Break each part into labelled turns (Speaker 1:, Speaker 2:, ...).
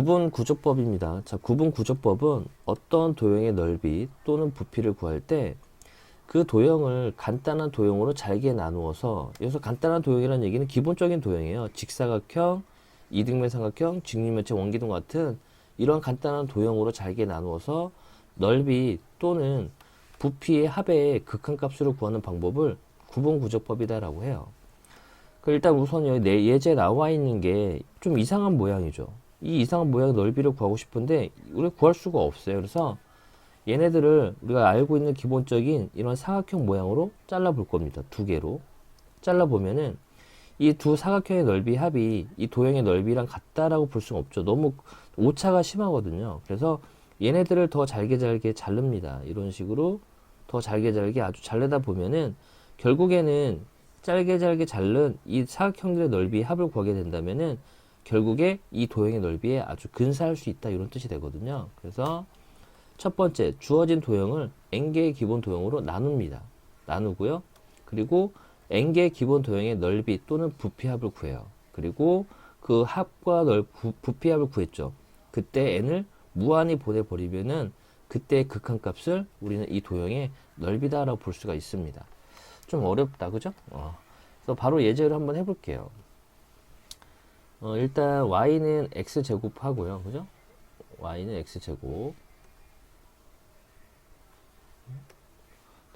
Speaker 1: 구분 구조법입니다. 자, 구분 구조법은 어떤 도형의 넓이 또는 부피를 구할 때 그 도형을 간단한 도형으로 잘게 나누어서, 여기서 간단한 도형이라는 얘기는 기본적인 도형이에요. 직사각형, 이등변 삼각형, 직육면체, 원기둥 같은 이런 간단한 도형으로 잘게 나누어서 넓이 또는 부피의 합의 극한값수를 구하는 방법을 구분구조법이다라고 해요. 일단 우선 여기 예제에 나와 있는 게 좀 이상한 모양이죠. 이 이상한 모양의 넓이를 구하고 싶은데 우리가 구할 수가 없어요. 그래서 얘네들을 우리가 알고 있는 기본적인 이런 사각형 모양으로 잘라 볼 겁니다. 두 개로 잘라 보면은 이 두 사각형의 넓이 합이 이 도형의 넓이랑 같다라고 볼 수가 없죠. 너무 오차가 심하거든요. 그래서 얘네들을 더 잘게 자릅니다. 이런 식으로 더 잘게 아주 자르다 보면은 결국에는 잘게 자른 이 사각형들의 넓이 합을 구하게 된다면은 결국에 이 도형의 넓이에 아주 근사할 수 있다, 이런 뜻이 되거든요. 그래서 첫 번째, 주어진 도형을 n개의 기본 도형으로 나누고요. 그리고 n개의 기본 도형의 넓이 또는 부피합을 구해요. 그리고 그 합과 부피합을 구했죠. 그때 n을 무한히 보내버리면은 그때의 극한값을 우리는 이 도형의 넓이다라고 볼 수가 있습니다. 좀 어렵다, 그죠? 그래서 바로 예제를 한번 해볼게요. 일단 y는 x제곱 하고요, 그죠? y는 x제곱.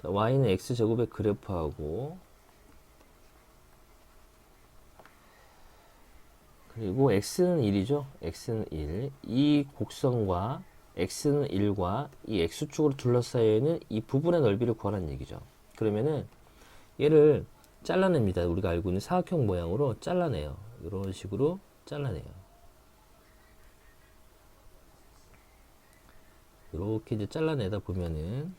Speaker 1: y는 x제곱의 그래프하고, 그리고 x는 1이죠. x는 1. 이 곡선과 x는 1과 이 x축으로 둘러싸여 있는 이 부분의 넓이를 구하라는 얘기죠. 그러면은 얘를 잘라냅니다. 우리가 알고 있는 사각형 모양으로 잘라내요. 이런 식으로 잘라내요. 이렇게 이제 잘라내다 보면은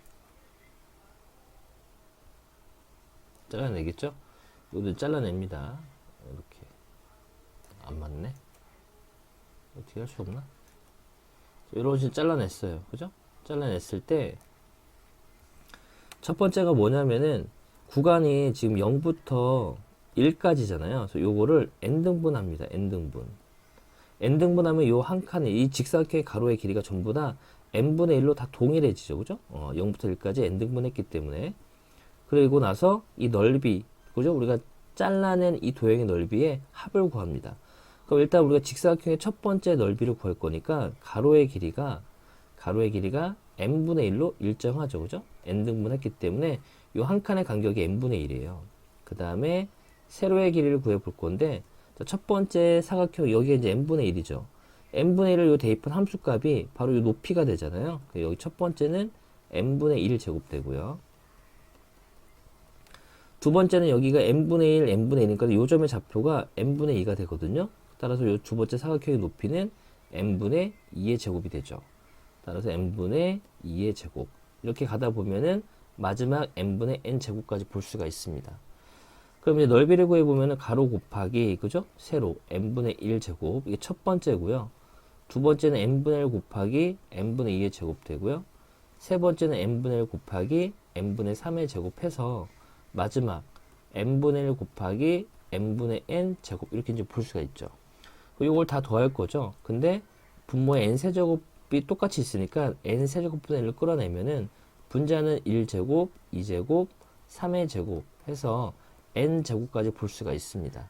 Speaker 1: 잘라내겠죠? 이것도 잘라냅니다. 이렇게. 안 맞네. 어떻게 할 수 없나? 이런 식으로 잘라냈어요. 그죠? 잘라냈을 때 첫 번째가 뭐냐면은 구간이 지금 0부터 1까지잖아요. 그래서 요거를 n등분 합니다. n등분. n등분하면 요 한 칸에 이 직사각형의 가로의 길이가 전부 다 n분의 1로 다 동일해지죠. 그죠? 0부터 1까지 n등분했기 때문에. 그리고 나서 이 넓이, 그죠? 우리가 잘라낸 이 도형의 넓이의 합을 구합니다. 그럼 일단 우리가 직사각형의 첫 번째 넓이를 구할 거니까 가로의 길이가 n분의 1로 일정하죠. 그죠? n등분 했기 때문에 이 한 칸의 간격이 n분의 1이에요. 그 다음에 세로의 길이를 구해 볼 건데, 첫 번째 사각형, 여기에 이제 n분의 1이죠. n분의 1을 요 대입한 함수값이 바로 요 높이가 되잖아요. 여기 첫 번째는 n분의 1 제곱 되고요. 두 번째는 여기가 n분의 1, n분의 1이니까 요 점의 좌표가 n분의 2가 되거든요. 따라서 요 두 번째 사각형의 높이는 n분의 2의 제곱이 되죠. 따라서 n분의 2의 제곱. 이렇게 가다 보면은 마지막 n분의 n 제곱까지 볼 수가 있습니다. 그럼 이제 넓이를 구해보면은 가로 곱하기, 그죠? 세로 n분의 1 제곱. 이게 첫 번째고요. 두 번째는 n분의 1 곱하기 n분의 2의 제곱 되고요. 세 번째는 n분의 1 곱하기 n분의 3의 제곱해서 마지막 n분의 1 곱하기 n분의 n 제곱, 이렇게 이제 볼 수가 있죠. 이걸 다 더할 거죠. 근데 분모에 n 세제곱이 똑같이 있으니까 n 세제곱분의 1을 끌어내면은 분자는 1제곱, 2제곱, 3의 제곱 해서 n 제곱까지 볼 수가 있습니다.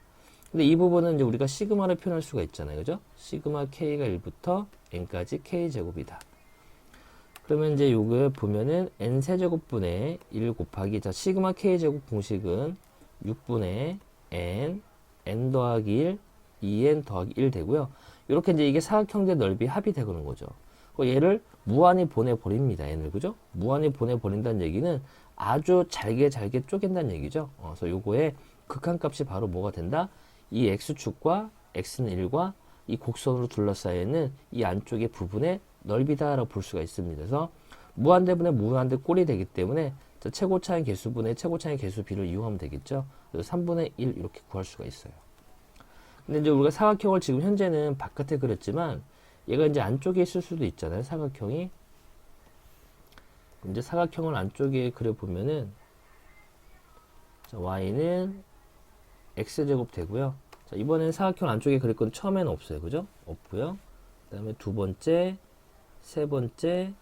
Speaker 1: 근데 이 부분은 이제 우리가 시그마를 표현할 수가 있잖아요. 그죠? 시그마 k가 1부터 n까지 k 제곱이다. 그러면 이제 요거 보면은 n 세제곱분의 1 곱하기, 자, 시그마 k 제곱 공식은 6분의 n 더하기 1, 2n 더하기 1 되고요. 이렇게 이제 이게 사각형의 넓이 합이 되는 거죠. 얘를 무한히 보내버립니다. n을, 그죠? 무한히 보내버린다는 얘기는 아주 잘게 쪼갠다는 얘기죠. 그래서 요거의 극한값이 바로 뭐가 된다? 이 x축과 x는 1과 이 곡선으로 둘러싸여 있는 이 안쪽의 부분의 넓이다라고 볼 수가 있습니다. 그래서 무한대분의 무한대 꼴이 되기 때문에 최고차의 개수분의 최고차의 개수 비를 이용하면 되겠죠. 그래서 3분의 1 이렇게 구할 수가 있어요. 근데 이제 우리가 사각형을 지금 현재는 바깥에 그렸지만 얘가 이제 안쪽에 있을 수도 있잖아요. 사각형이. 이제 사각형을 안쪽에 그려보면은, 자, y는 x제곱 되고요. 자, 이번엔 사각형 안쪽에 그릴 건 처음에는 없어요. 그죠? 없고요. 그 다음에 두 번째, 세 번째,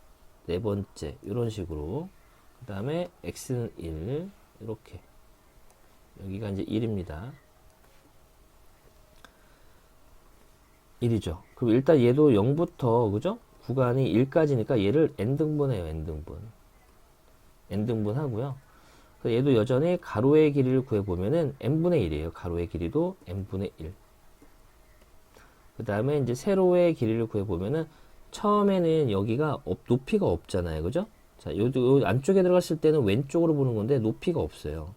Speaker 1: 네 번째 이런 식으로. 그 다음에 x는 1 이렇게. 여기가 이제 1입니다. 1이죠. 그럼 일단 얘도 0부터 그죠? 구간이 1까지니까 얘를 n등분해요. n등분. n등분 하고요. 얘도 여전히 가로의 길이를 구해보면은 n분의 1이에요. 가로의 길이도 n분의 1. 그 다음에 이제 세로의 길이를 구해보면은 처음에는 여기가 높이가 없잖아요. 그죠? 자, 요 안쪽에 들어갔을 때는 왼쪽으로 보는 건데 높이가 없어요.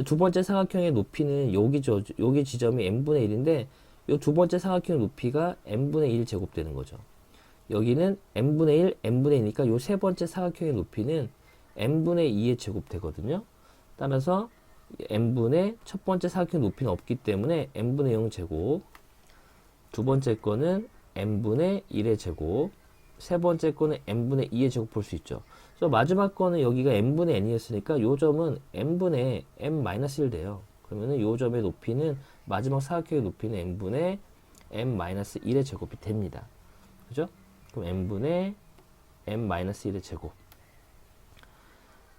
Speaker 1: 두 번째 사각형의 높이는 여기죠. 여기 지점이 n분의 1인데 요 두 번째 사각형의 높이가 n분의 1 제곱 되는 거죠. 여기는 n분의 1, n분의 2니까 요 세 번째 사각형의 높이는 n분의 2의 제곱 되거든요. 따라서 n분의 첫 번째 사각형 높이는 없기 때문에 n분의 0 제곱, 두 번째 거는 n분의 1의 제곱, 세 번째 거는 n분의 2의 제곱 볼 수 있죠. 그래서 마지막 거는 여기가 n분의 n이었으니까 요 점은 n분의 n-1 돼요. 그러면은 요 점의 높이는 마지막 사각형의 높이는 n분의 n-1의 제곱이 됩니다. 그죠? 그럼 n분의 n-1의 제곱.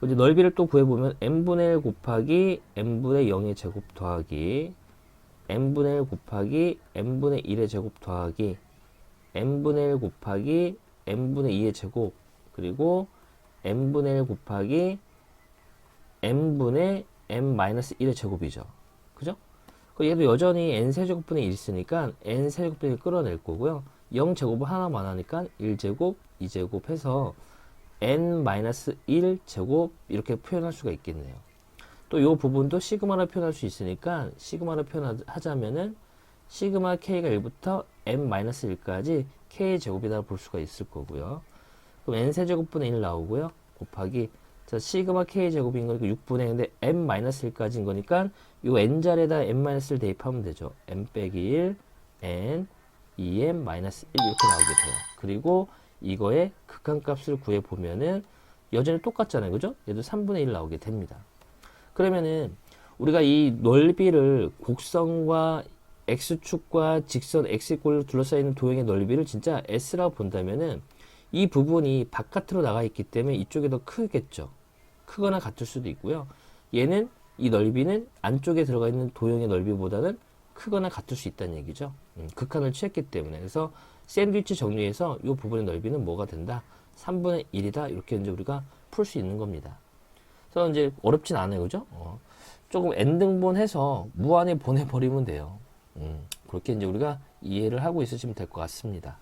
Speaker 1: 이제 넓이를 또 구해보면 n분의 1 곱하기 n분의 0의 제곱 더하기 n분의 1 곱하기 n분의 1의 제곱 더하기 n분의 1 곱하기 n분의 2의 제곱 그리고 n분의 1 곱하기 n분의 n-1의 제곱이죠. 그죠? 얘도 여전히 n세제곱분의 1 있으니까 n세제곱분의 1 끌어낼 거고요. 0제곱을 하나만 하니까 1제곱, 2제곱 해서 n-1 제곱 이렇게 표현할 수가 있겠네요. 또 이 부분도 시그마로 표현할 수 있으니까 시그마로 표현하자면은 시그마 k가 1부터 n-1까지 k의 제곱이다 볼 수가 있을 거고요. 그럼 n세제곱분의 1 나오고요. 곱하기 자 시그마 k 제곱인 거니까 6분의 근데 n-1까지인 거니까 이 n자리에다 n-1을 대입하면 되죠. n 빼기 1 n 2n-1 이렇게 나오게 돼요. 그리고 이거의 극한값을 구해보면은 여전히 똑같잖아요. 그죠? 얘도 3분의 1 나오게 됩니다. 그러면은 우리가 이 넓이를 곡선과 x축과 직선 x꼴로 둘러싸이는 도형의 넓이를 진짜 s라고 본다면은 이 부분이 바깥으로 나가 있기 때문에 이쪽이 더 크겠죠. 크거나 같을 수도 있고요. 얘는 이 넓이는 안쪽에 들어가 있는 도형의 넓이보다는 크거나 같을 수 있다는 얘기죠. 극한을 취했기 때문에. 그래서 샌드위치 정리에서 이 부분의 넓이는 뭐가 된다? 3분의 1이다. 이렇게 이제 우리가 풀 수 있는 겁니다. 그래서 이제 어렵진 않아요. 그죠? 조금 n등분해서 무한에 보내버리면 돼요. 그렇게 이제 우리가 이해를 하고 있으시면 될 것 같습니다.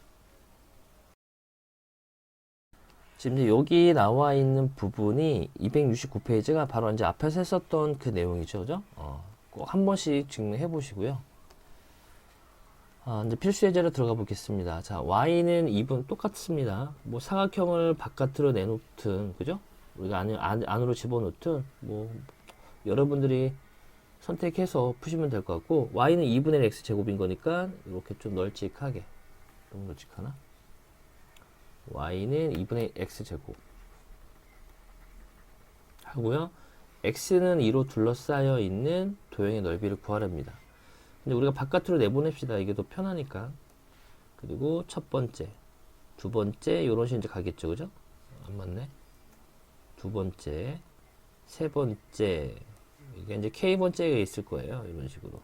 Speaker 1: 지금 이제 여기 나와 있는 부분이 269페이지가 바로 이제 앞에서 했었던 그 내용이죠. 그죠? 꼭 한 번씩 증명해 보시고요. 이제 필수 예제로 들어가 보겠습니다. 자, y는 2분 똑같습니다. 뭐 사각형을 바깥으로 내놓든, 그죠? 우리가 안으로 집어넣든, 뭐, 여러분들이 선택해서 푸시면 될 것 같고, y는 2분의 x 제곱인 거니까, 이렇게 좀 널찍하게. 너무 널찍하나? y는 2분의 x 제곱. 하고요. x는 2로 둘러싸여 있는 도형의 넓이를 구하랍니다. 근데 우리가 바깥으로 내보냅시다. 이게 더 편하니까. 그리고 첫 번째, 두 번째, 요런 식으로 이제 가겠죠. 그죠? 안 맞네. 두 번째, 세 번째, 이게 이제 k번째가 있을 거예요. 이런 식으로.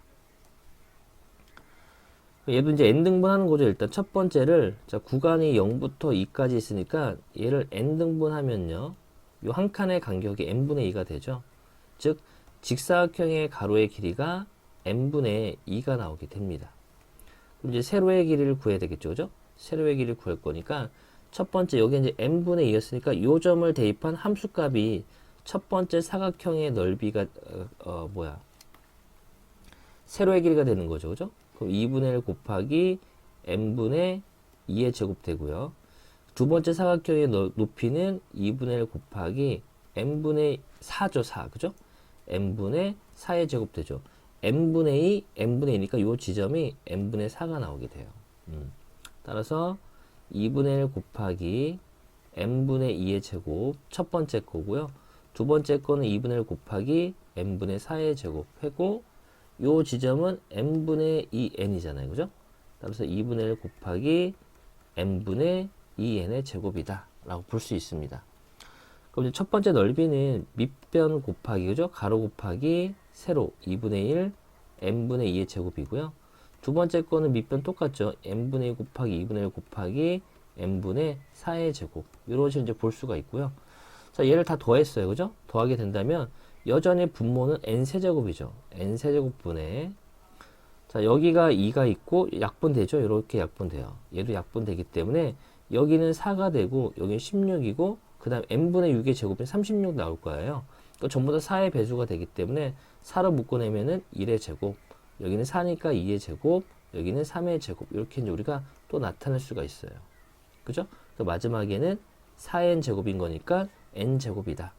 Speaker 1: 얘도 이제 n등분 하는 거죠. 일단 첫 번째를, 자, 구간이 0부터 2까지 있으니까 얘를 n등분 하면요. 요 한 칸의 간격이 n분의 2가 되죠. 즉, 직사각형의 가로의 길이가 n분의 2가 나오게 됩니다. 그럼 이제 세로의 길이를 구해야 되겠죠. 그죠? 세로의 길이를 구할 거니까 첫 번째 여기 이제 n분의 2였으니까 요 점을 대입한 함수값이 첫 번째 사각형의 넓이가 세로의 길이가 되는 거죠. 그죠? 그럼 2분의 1 곱하기 n분의 2의 제곱 되고요. 두 번째 사각형의 높이는 2분의 1 곱하기 n분의 4죠. 4. 그죠? n분의 4의 제곱 되죠. n분의 2, n분의 2니까 이 지점이 n분의 4가 나오게 돼요. 따라서 2분의 1 곱하기 n분의 2의 제곱 첫 번째 거고요. 두 번째 거는 2분의 1 곱하기 n분의 4의 제곱 하고 이 지점은 n분의 2n이잖아요. 그죠? 따라서 2분의 1 곱하기 n분의 2n의 제곱이다 라고 볼 수 있습니다. 그럼 이제 첫 번째 넓이는 밑변 곱하기, 그죠? 가로 곱하기 세로 2분의 1 n분의 2의 제곱이고요. 두 번째 거는 밑변 똑같죠? n분의 1 곱하기 2분의 1 곱하기 n분의 4의 제곱. 이런 식으로 이제 볼 수가 있고요. 자, 얘를 다 더했어요. 그죠? 더하게 된다면 여전히 분모는 n세제곱이죠. n세제곱분의, 자, 여기가 2가 있고 약분되죠? 이렇게 약분돼요. 얘도 약분되기 때문에 여기는 4가 되고 여기는 16이고 그 다음 n분의 6의 제곱은 36 나올 거예요. 그러니까 전부 다 4의 배수가 되기 때문에 4로 묶어내면은 1의 제곱, 여기는 4니까 2의 제곱, 여기는 3의 제곱, 이렇게 이제 우리가 또 나타낼 수가 있어요. 그죠? 그 마지막에는 4n 제곱인 거니까 n 제곱이다.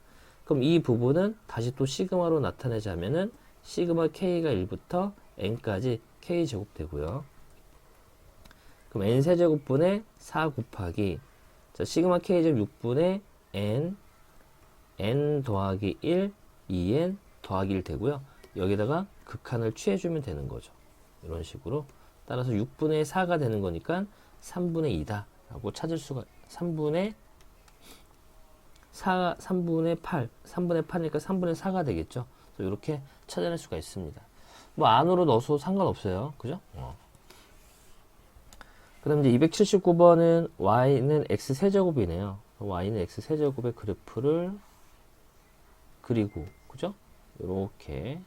Speaker 1: 그럼 이 부분은 다시 또 시그마로 나타내자면은 시그마 k가 1부터 n까지 k 제곱 되고요. 그럼 n 세제곱분의 4 곱하기, 자, 시그마 k 제곱 6분의 n 더하기 1 2n 더하기 1 되고요. 여기다가 극한을 취해주면 되는 거죠. 이런 식으로. 따라서 6분의 4가 되는 거니까 3분의 2다 라고 찾을 수가, 3분의 8, 3분의 8이니까 3분의 4가 되겠죠. 이렇게 찾아낼 수가 있습니다. 뭐 안으로 넣어서 상관없어요. 그죠? 그럼 이제 279번은 y는 x 세제곱이네요. y는 x 세제곱의 그래프를 그리고, 그죠? 이렇게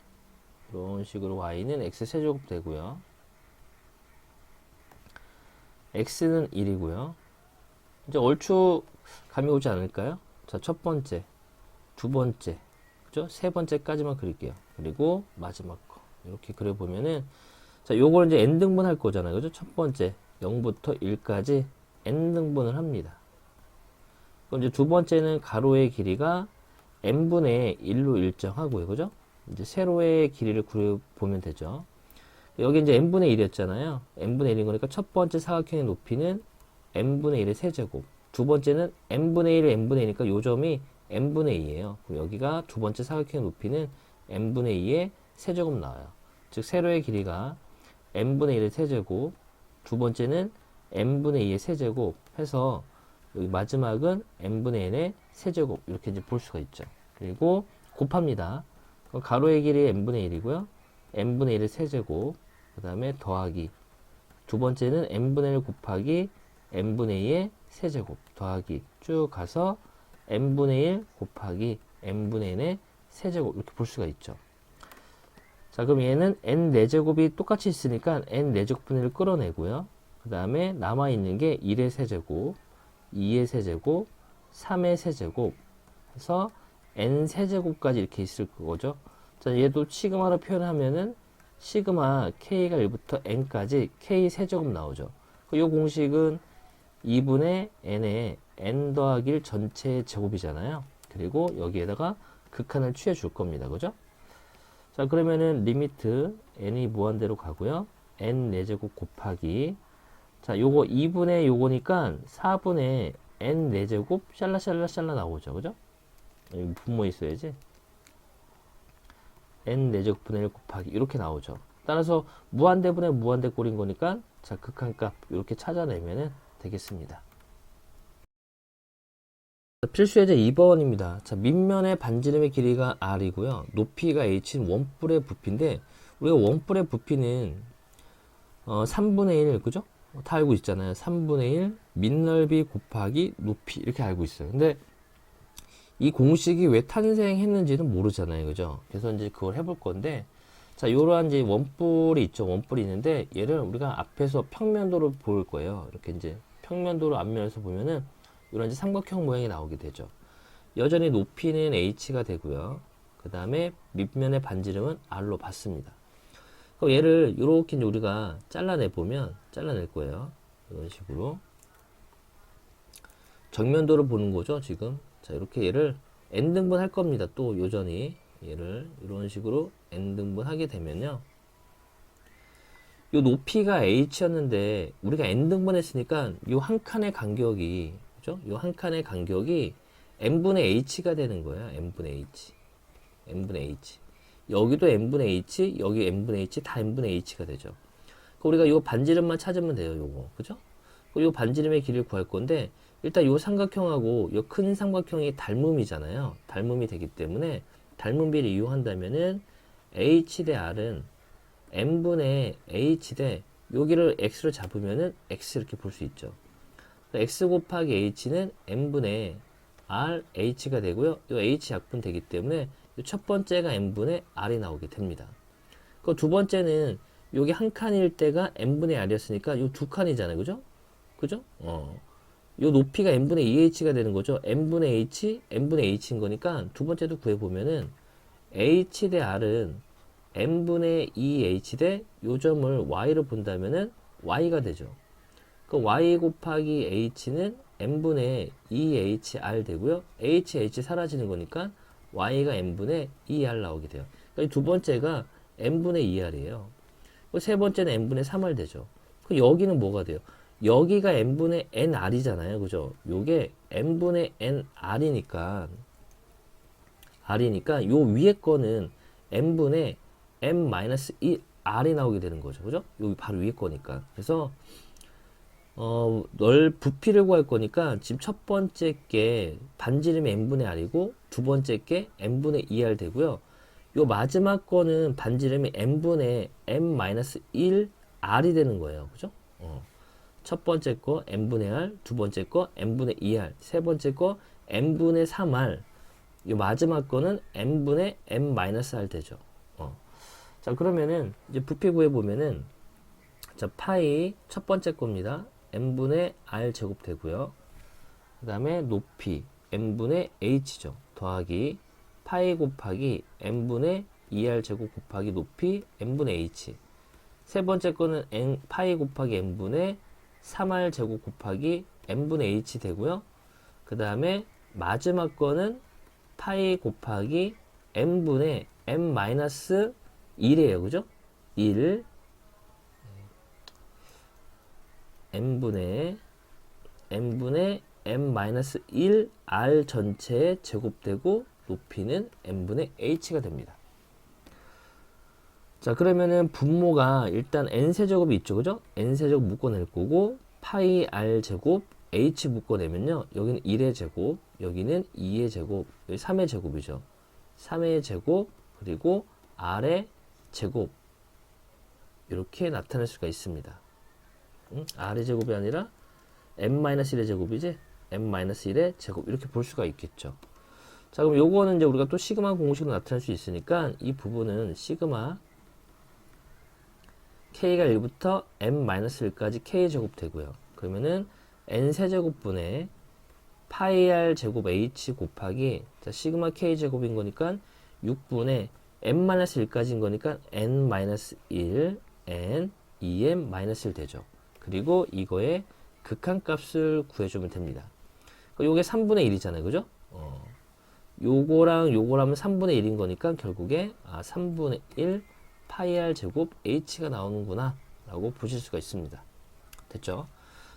Speaker 1: 이런 식으로 y는 x 세제곱 되고요. x는 1이고요. 이제 얼추 감이 오지 않을까요? 자, 첫 번째, 두 번째, 그죠? 세 번째까지만 그릴게요. 그리고 마지막 거 이렇게 그려보면은, 자, 요걸 이제 n등분 할 거잖아요. 그죠? 첫 번째 0부터 1까지 n등분을 합니다. 그럼 이제 두 번째는 가로의 길이가 n분의 1로 일정하고요. 그죠? 이제 세로의 길이를 그려보면 되죠. 여기 이제 n분의 1이었잖아요. n분의 1인 거니까 첫 번째 사각형의 높이는 n분의 1의 세제곱. 두 번째는 n분의 1, n분의 2니까 요 점이 n분의 2예요. 그럼 여기가 두 번째 사각형의 높이는 n분의 2의 세제곱 나와요. 즉 세로의 길이가 n분의 1의 세제곱, 두 번째는 n분의 2의 세제곱 해서 여기 마지막은 n분의 n의 세제곱, 이렇게 이제 볼 수가 있죠. 그리고 곱합니다. 가로의 길이 n분의 1이고요. n분의 1의 세제곱, 그 다음에 더하기, 두 번째는 n분의 1 곱하기 n분의 2의 세제곱, 더하기 쭉 가서 n분의 1 곱하기 n분의 n의 세제곱, 이렇게 볼 수가 있죠. 자, 그럼 얘는 n 4제곱이 똑같이 있으니까 n 4제곱분의 1을 끌어내고요. 그 다음에 남아있는 게 1의 세제곱, 2의 세제곱, 3의 세제곱 해서 n 세제곱까지 이렇게 있을 거죠. 자, 얘도 시그마로 표현하면은 시그마 k가 1부터 n까지 k 세제곱 나오죠. 이 공식은 2분의 n의 n 더하기 1 전체의 제곱이잖아요. 그리고 여기에다가 극한을 취해 줄 겁니다. 그죠? 자, 그러면은 리미트 n이 무한대로 가고요. n 4제곱 곱하기, 자, 요거 2분의 요거니까 4분의 n 4제곱 샬라 나오죠. 그죠? 여기 분모 있어야지. n 4제곱분의 1 곱하기 이렇게 나오죠. 따라서 무한대분의 무한대 꼴인 거니까, 자, 극한값 이렇게 찾아내면 되겠습니다. 필수 예제 2번입니다. 자, 밑면의 반지름의 길이가 r이고요. 높이가 h는 원뿔의 부피인데, 우리가 원뿔의 부피는 3분의 1, 그죠? 다 알고 있잖아요. 3분의 1 밑넓이 곱하기 높이, 이렇게 알고 있어요. 근데 이 공식이 왜 탄생했는지는 모르잖아요. 그죠? 그래서 이제 그걸 해볼 건데, 자, 요러한 이제 원뿔이 있죠. 원뿔이 있는데, 얘를 우리가 앞에서 평면도로 볼 거예요. 이렇게 이제 평면도로 앞면에서 보면은 이런 이제 삼각형 모양이 나오게 되죠. 여전히 높이는 h가 되고요. 그 다음에 밑면의 반지름은 r로 받습니다. 그럼 얘를 이렇게 이제 우리가 잘라낼 거예요. 이런 식으로 정면도를 보는 거죠. 지금 자, 이렇게 얘를 n등분 할 겁니다. 또 여전히 얘를 이런 식으로 n등분 하게 되면요, 요 높이가 h였는데 우리가 n등분 했으니까 요 한 칸의 간격이, 그죠? 요 한 칸의 간격이 n분의 h가 되는 거예요. n분의 h. 여기도 n분의 h, 여기 n분의 h, 다 n분의 h가 되죠. 우리가 요 반지름만 찾으면 돼요. 요거, 그죠? 그리고 이 반지름의 길이를 구할 건데 일단 이 삼각형하고 이 큰 삼각형이 닮음이잖아요. 닮음이 되기 때문에 닮음비를 이용한다면은 h 대 r은 n분의 h 대 여기를 x로 잡으면은 x 이렇게 볼 수 있죠. x 곱하기 h는 n분의 r h가 되고요. 이 h 약분 되기 때문에 첫 번째가 n분의 r이 나오게 됩니다. 그 두 번째는 여기 한 칸일 때가 n분의 r이었으니까 이 두 칸이잖아요. 그죠? 그죠? 요 높이가 n분의 2h가 되는 거죠. n분의 h, n분의 h인 거니까 두 번째도 구해보면은 h 대 r은 n분의 2h 대 요 점을 y로 본다면은 y가 되죠. 그 y 곱하기 h는 n분의 2hr 되고요. h 사라지는 거니까 y가 n분의 2r 나오게 돼요. 그러니까 두 번째가 n분의 2r이에요. 세 번째는 n분의 3r 되죠. 그 여기는 뭐가 돼요? 여기가 n분의 nr이잖아요. 그죠? 요게 n분의 nr이니까 요 위에 거는 n분의 n-1r이 나오게 되는 거죠. 그죠? 여기 바로 위에 거니까. 그래서 부피를 구할 거니까 지금 첫 번째 게 반지름이 n분의 r이고 두 번째 게 n분의 2r 되고요. 요 마지막 거는 반지름이 n분의 n-1r이 되는 거예요. 그죠? 첫 번째 거 n분의 r, 두 번째 거 n분의 2r, 세 번째 거 n분의 3r, 요 마지막 거는 n분의 n-r 되죠. 자, 그러면은 이제 부피 구해 보면은 자, 파이 첫 번째 겁니다. n분의 r 제곱 되고요. 그다음에 높이 n분의 h죠. 더하기 파이 곱하기 n분의 2r 제곱 곱하기 높이 n분의 h. 세 번째 거는 파이 곱하기 n분의 3r 제곱 곱하기 n분의 h 되고요. 그 다음에 마지막 거는 파이 곱하기 n분의 n-1이에요. 그죠? 1 n분의 n-1r 전체의 제곱되고 높이는 n분의 h가 됩니다. 자, 그러면은 분모가 일단 n세제곱이 있죠. 그죠? n세제곱 묶어낼 거고 파이 r제곱 h 묶어내면요. 여기는 1의 제곱, 여기는 2의 제곱, 여기 3의 제곱이죠. 3의 제곱 그리고 r의 제곱 이렇게 나타낼 수가 있습니다. r의 제곱이 아니라 n-1의 제곱이지? n-1의 제곱 이렇게 볼 수가 있겠죠. 자, 그럼 요거는 이제 우리가 또 시그마 공식으로 나타낼 수 있으니까 이 부분은 시그마 k가 1부터 n-1까지 k제곱 되고요. 그러면은 n세제곱분의 파이 r 제곱 h 곱하기 자, 시그마 k제곱인 거니까 6분의 n-1까지인 거니까 n-1 n 2n-1 되죠. 그리고 이거의 극한값을 구해주면 됩니다. 요게 3분의 1이잖아요. 그죠? 요거랑 요거라면 3분의 1인 거니까 결국에 3분의 1 파이 r 제곱 h가 나오는구나 라고 보실 수가 있습니다. 됐죠?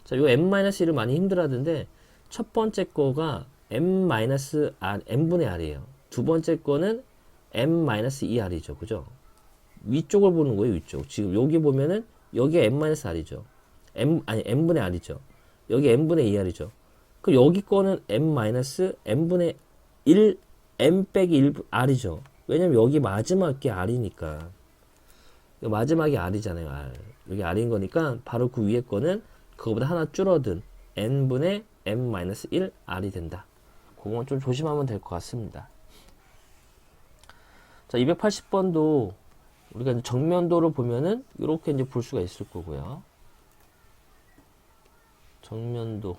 Speaker 1: 자, 요 n-1을 많이 힘들어하던데 첫 번째 거가 n분의 r이에요. 두 번째 거는 n-2r이죠. 그죠? 위쪽을 보는 거예요. 위쪽. 지금 여기 보면은 여기가 n-r이죠. n분의 r이죠. 여기 n분의 2r이죠. 그 여기 거는 n분의 1 n 빼기 1 r이죠. 왜냐면 여기 마지막 게 r이니까. 마지막이 r이잖아요. r. 여기 r인 거니까 바로 그 위에 거는 그거보다 하나 줄어든 n분의 n-1 r이 된다. 그건 좀 조심하면 될 것 같습니다. 자, 280번도 우리가 이제 정면도를 보면은 이렇게 이제 볼 수가 있을 거고요. 정면도를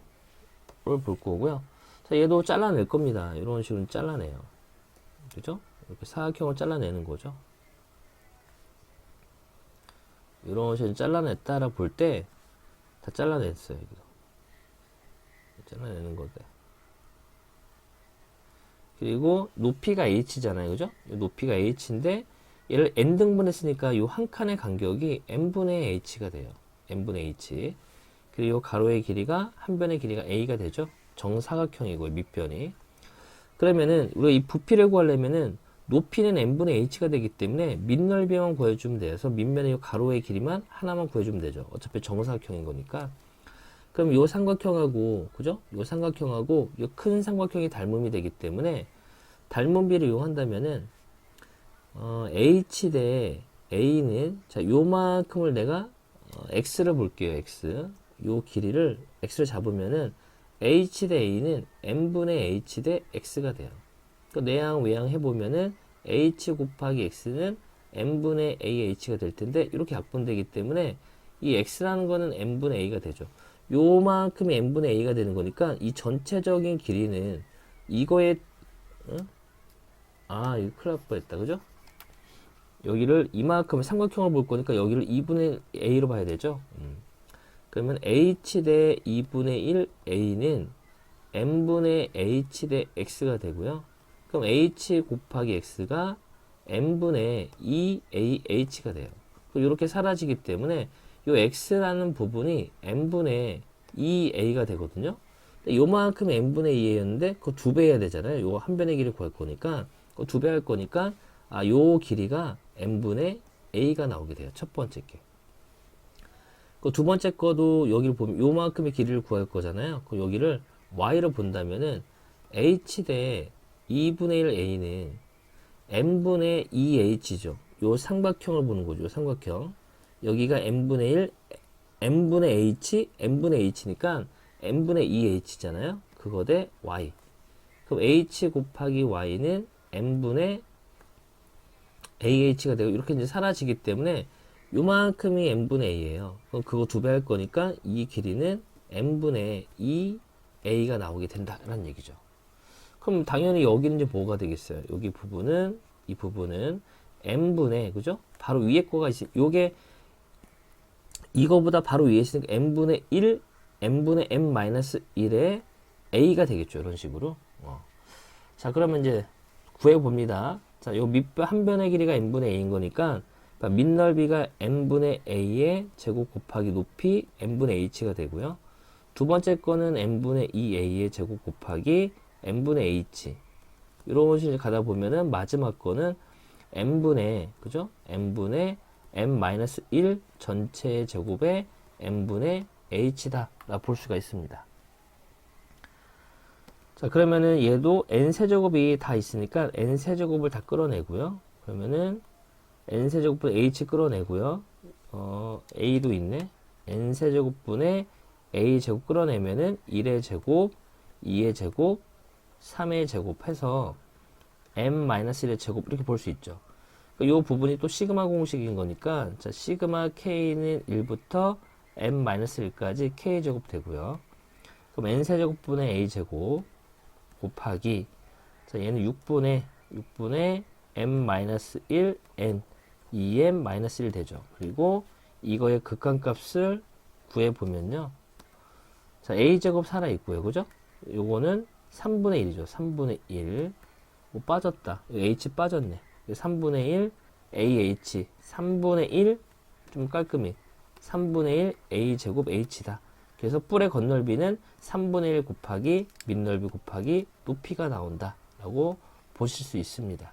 Speaker 1: 볼 거고요. 자, 얘도 잘라낼 겁니다. 이런 식으로 잘라내요. 그죠? 이렇게 사각형을 잘라내는 거죠. 이런 식으로 잘라냈다라 볼 때 다 잘라냈어요. 여기도. 잘라내는 거대. 그리고 높이가 h잖아요. 그죠? 높이가 h인데 얘를 n등분 했으니까 이 한 칸의 간격이 n분의 h가 돼요. n분의 h. 그리고 가로의 길이가 한 변의 길이가 a가 되죠. 정사각형이고 밑변이. 그러면은 우리가 이 부피를 구하려면은 높이는 n분의 h가 되기 때문에 밑넓이만 구해주면 돼서 밑면의 가로의 길이만 하나만 구해주면 되죠. 어차피 정사각형인 거니까. 그럼 요 삼각형하고, 그죠? 요 삼각형하고 요 큰 삼각형이 닮음이 되기 때문에 닮음비를 이용한다면은 h 대 a는 자 요만큼을 내가 x를 볼게요. x 요 길이를 x를 잡으면은 h 대 a는 n분의 h 대 x가 돼요. 그 내양 외양 해보면은 h 곱하기 x는 n분의 ah가 될 텐데 이렇게 약분되기 때문에 이 x라는 거는 n분의 a가 되죠. 요만큼이 n분의 a가 되는 거니까 이 전체적인 길이는 이거에 이거 큰일 날 뻔했다. 그죠? 여기를 이만큼 삼각형을 볼 거니까 여기를 2분의 a로 봐야 되죠. 그러면 h 대 2분의 1 a는 n분의 h 대 x가 되고요. 그럼 h 곱하기 x가 n분의 2ah가 돼요. 이렇게 사라지기 때문에 이 x라는 부분이 n분의 2a가 되거든요. 요만큼 n분의 2a였는데 그거 2배 해야 되잖아요. 요 한 변의 길이를 구할 거니까 그거 2배 할 거니까 요 길이가 n분의 a가 나오게 돼요. 첫 번째 게. 그 두 번째 거도 여기를 보면 요만큼의 길이를 구할 거잖아요. 그 여기를 y로 본다면은 h 대 2분의 1 a는 n분의 2h죠. 요 삼각형을 보는 거죠. 요 삼각형. 여기가 n분의 1, n분의 h, n분의 h니까 n분의 2h잖아요. 그거 대 y. 그럼 h 곱하기 y는 n분의 ah가 되고 이렇게 이제 사라지기 때문에 요만큼이 n분의 a예요. 그럼 그거 2배 할 거니까 이 길이는 n분의 2a가 나오게 된다라는 얘기죠. 그럼 당연히 여기는 이제 뭐가 되겠어요? 여기 부분은 이 부분은 n분의 그죠? 바로 위에 거가 있어. 요게 이거보다 바로 위에 있으니까 n분의 1, n분의 n-1의 a가 되겠죠. 이런 식으로. 자, 그러면 이제 구해 봅니다. 자, 요 밑변 한 변의 길이가 n분의 a인 거니까 밑넓이가 n분의 a의 제곱 곱하기 높이 n분의 h가 되고요. 두 번째 거는 n분의 2a의 제곱 곱하기 n분의 h. 이런 식으로 가다 보면은 마지막 거는 n분의 그죠? n분의 n-1 전체의 제곱에 n분의 h다 라 볼 수가 있습니다. 자, 그러면은 얘도 n세제곱이 다 있으니까 n세제곱을 다 끌어내고요. 그러면은 n세제곱분 h 끌어내고요. a도 있네. n세제곱분의 a제곱 끌어내면은 1의 제곱, 2의 제곱, 3의 제곱 해서 n-1의 제곱 이렇게 볼 수 있죠. 이 부분이 또 시그마 공식인 거니까 자, 시그마 k는 1부터 n-1까지 k제곱 되고요. 그럼 n세제곱분의 a제곱 곱하기 자, 얘는 6분의 n-1 n 2n-1 되죠. 그리고 이거의 극한값을 구해보면요. 자, a제곱 살아있고요. 그죠? 요거는 3분의 1이죠. 3분의 1. 뭐 빠졌다. h 빠졌네. 3분의 1 ah 3분의 1 좀 깔끔히 3분의 1 a제곱 h다. 그래서 뿔의 건널비는 3분의 1 곱하기 밑넓이 곱하기 높이가 나온다 라고 보실 수 있습니다.